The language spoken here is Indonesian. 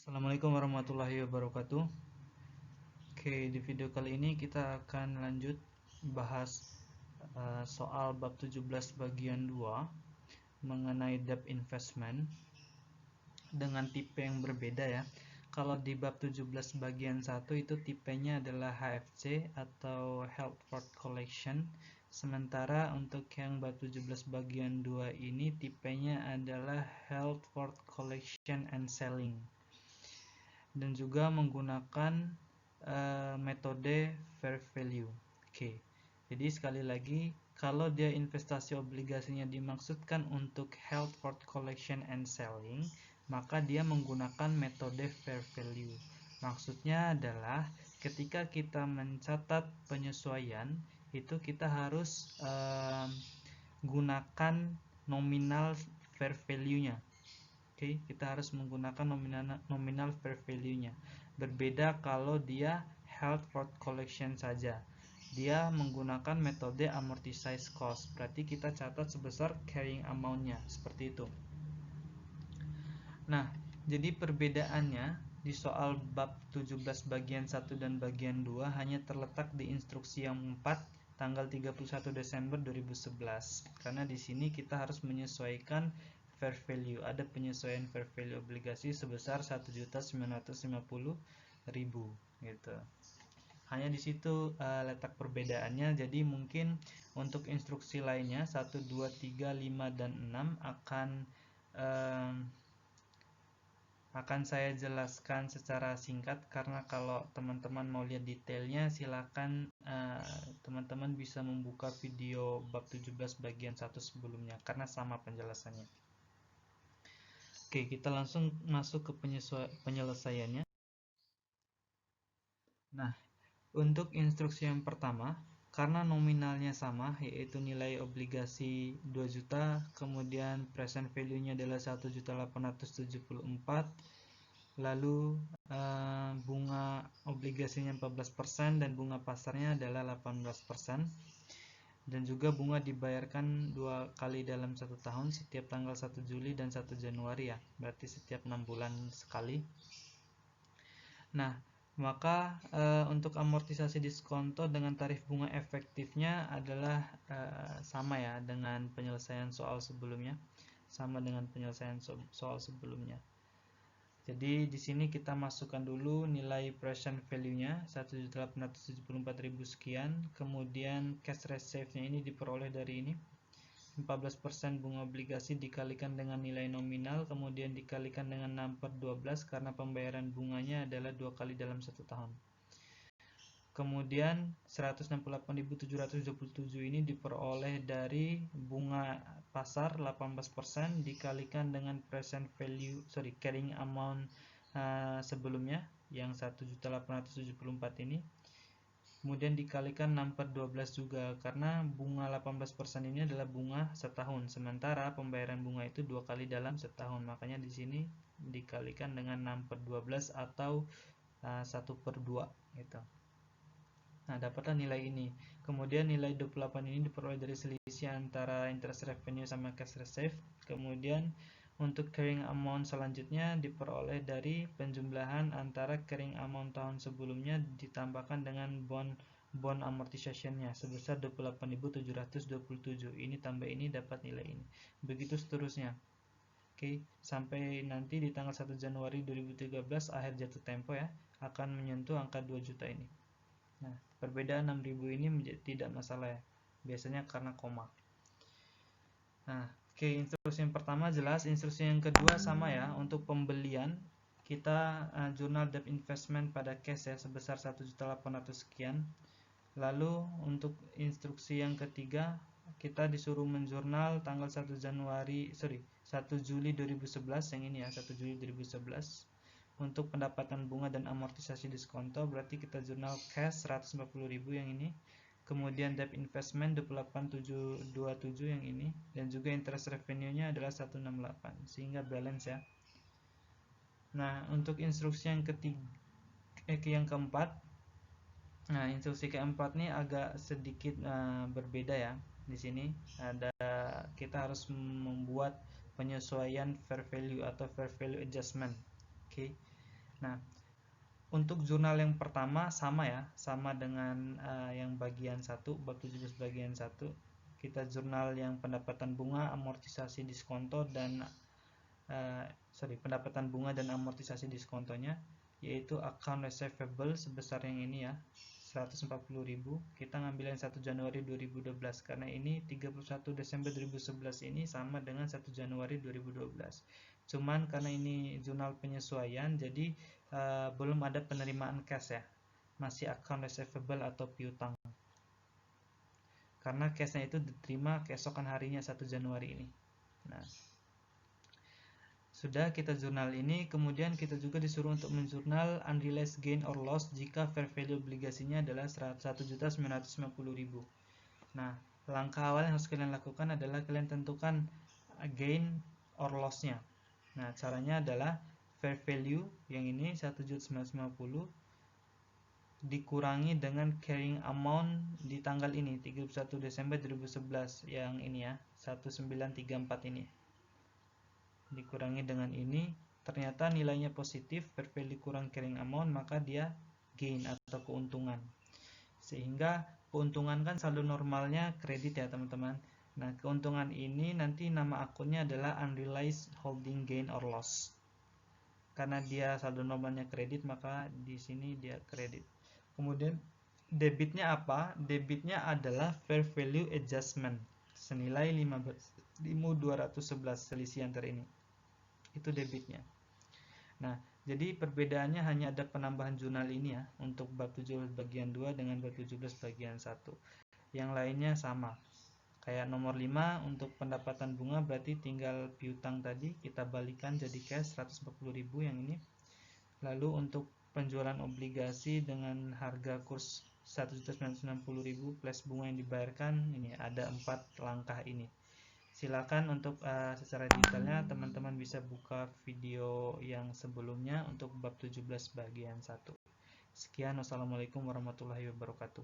Assalamualaikum warahmatullahi wabarakatuh. Oke, di video kali ini kita akan lanjut bahas soal bab 17 bagian 2 mengenai debt investment dengan tipe yang berbeda ya. Kalau di bab 17 bagian 1 itu tipenya adalah HFC atau Held for Collection. Sementara untuk yang bab 17 bagian 2 ini tipenya adalah Held for Collection and Selling. Dan juga menggunakan metode fair value. Oke. Jadi sekali lagi, kalau dia investasi obligasinya dimaksudkan untuk held for collection and selling, maka dia menggunakan metode fair value. Maksudnya adalah ketika kita mencatat penyesuaian, itu kita harus gunakan nominal fair value-nya. Oke, kita harus menggunakan nominal fair value-nya. Berbeda kalau dia held for collection saja. Dia menggunakan metode amortized cost. Berarti kita catat sebesar carrying amount-nya, seperti itu. Nah, jadi perbedaannya di soal bab 17 bagian 1 dan bagian 2 hanya terletak di instruksi yang 4 tanggal 31 Desember 2011. Karena di sini kita harus menyesuaikan fair value. Ada penyesuaian fair value obligasi sebesar 1.950.000 gitu. Hanya di situ letak perbedaannya. Jadi mungkin untuk instruksi lainnya 1, 2, 3, 5 dan 6 akan saya jelaskan secara singkat, karena kalau teman-teman mau lihat detailnya silakan teman-teman bisa membuka video bab 17 bagian 1 sebelumnya karena sama penjelasannya. Oke, kita langsung masuk ke penyelesaiannya. Nah, untuk instruksi yang pertama, karena nominalnya sama, yaitu nilai obligasi 2 juta, kemudian present value-nya adalah 1.874, lalu bunga obligasinya 14% dan bunga pasarnya adalah 18%, dan juga bunga dibayarkan 2 kali dalam 1 tahun, setiap tanggal 1 Juli dan 1 Januari ya, berarti setiap 6 bulan sekali. Nah, maka untuk amortisasi diskonto dengan tarif bunga efektifnya adalah sama ya dengan penyelesaian soal sebelumnya, Jadi di sini kita masukkan dulu nilai present value-nya 1.874.000 sekian, kemudian cash reserve-nya ini diperoleh dari ini 14% bunga obligasi dikalikan dengan nilai nominal, kemudian dikalikan dengan 6/12 karena pembayaran bunganya adalah 2 kali dalam 1 tahun. Kemudian 168.727 ini diperoleh dari bunga pasar 18% dikalikan dengan carrying amount sebelumnya yang 1.874 ini. Kemudian dikalikan 6/12 juga karena bunga 18% ini adalah bunga setahun, sementara pembayaran bunga itu 2 kali dalam setahun. Makanya di sini dikalikan dengan 6/12 atau 1/2 gitu. Nah, dapatlah nilai ini. Kemudian nilai 28 ini diperoleh dari selisih antara interest revenue sama cash reserve. Kemudian untuk carrying amount selanjutnya diperoleh dari penjumlahan antara carrying amount tahun sebelumnya ditambahkan dengan bond amortization-nya sebesar 28.727. Ini tambah ini dapat nilai ini. Begitu seterusnya. Oke, sampai nanti di tanggal 1 Januari 2013 akhir jatuh tempo ya, akan menyentuh angka 2 juta ini. Nah, perbedaan 6.000 ini tidak masalah ya, biasanya karena koma. Nah, oke, instruksi yang pertama jelas. Instruksi yang kedua sama ya, untuk pembelian kita jurnal debt investment pada cash ya sebesar 1.800 sekian. Lalu untuk instruksi yang ketiga kita disuruh menjurnal tanggal 1 Juli 2011 yang ini ya, 1 Juli 2011. Untuk pendapatan bunga dan amortisasi diskonto berarti kita jurnal cash 140.000 yang ini. Kemudian debt investment 28.727 yang ini, dan juga interest revenue-nya adalah 168 sehingga balance ya. Nah, untuk instruksi yang keempat. Nah, instruksi keempat ini agak sedikit berbeda ya. Di sini kita harus membuat penyesuaian fair value atau fair value adjustment. Oke. Nah, untuk jurnal yang pertama sama ya, sama dengan yang bagian 1, bab 17 bagian 1. Kita jurnal yang pendapatan bunga, amortisasi diskonto dan pendapatan bunga dan amortisasi diskontonya, yaitu account receivable sebesar yang ini ya, 140.000. Kita ngambil yang 1 Januari 2012 karena ini 31 Desember 2011 ini sama dengan 1 Januari 2012. Cuman karena ini jurnal penyesuaian, jadi belum ada penerimaan cash ya, masih account receivable atau piutang, karena cashnya itu diterima keesokan harinya 1 Januari ini. Nah, sudah kita jurnal ini, kemudian kita juga disuruh untuk menjurnal unrealized gain or loss jika fair value obligasinya adalah 1.950.000. Nah, langkah awal yang harus kalian lakukan adalah kalian tentukan gain or loss-nya. Nah, caranya adalah fair value yang ini 1.950 dikurangi dengan carrying amount di tanggal ini 31 Desember 2011 yang ini ya, 1934 ini. Dikurangi dengan ini, ternyata nilainya positif, fair value kurang carrying amount, maka dia gain atau keuntungan. Sehingga keuntungan kan saldo normalnya kredit ya teman-teman. Nah, keuntungan ini nanti nama akunnya adalah unrealized holding gain or loss. Karena dia saldo normalnya kredit, maka di sini dia kredit. Kemudian debitnya apa? Debitnya adalah fair value adjustment senilai 15.211 selisih antara ini. Itu debitnya. Nah, jadi perbedaannya hanya ada penambahan jurnal ini ya, untuk bab 17 bagian 2 dengan bab 17 bagian 1. Yang lainnya sama. Kayak nomor 5 untuk pendapatan bunga berarti tinggal piutang tadi kita balikan jadi cash 140.000 yang ini. Lalu untuk penjualan obligasi dengan harga kurs 1.960.000 plus bunga yang dibayarkan, ini ada 4 langkah ini. Silakan untuk secara detailnya teman-teman bisa buka video yang sebelumnya untuk bab 17 bagian 1. Sekian, wassalamualaikum warahmatullahi wabarakatuh.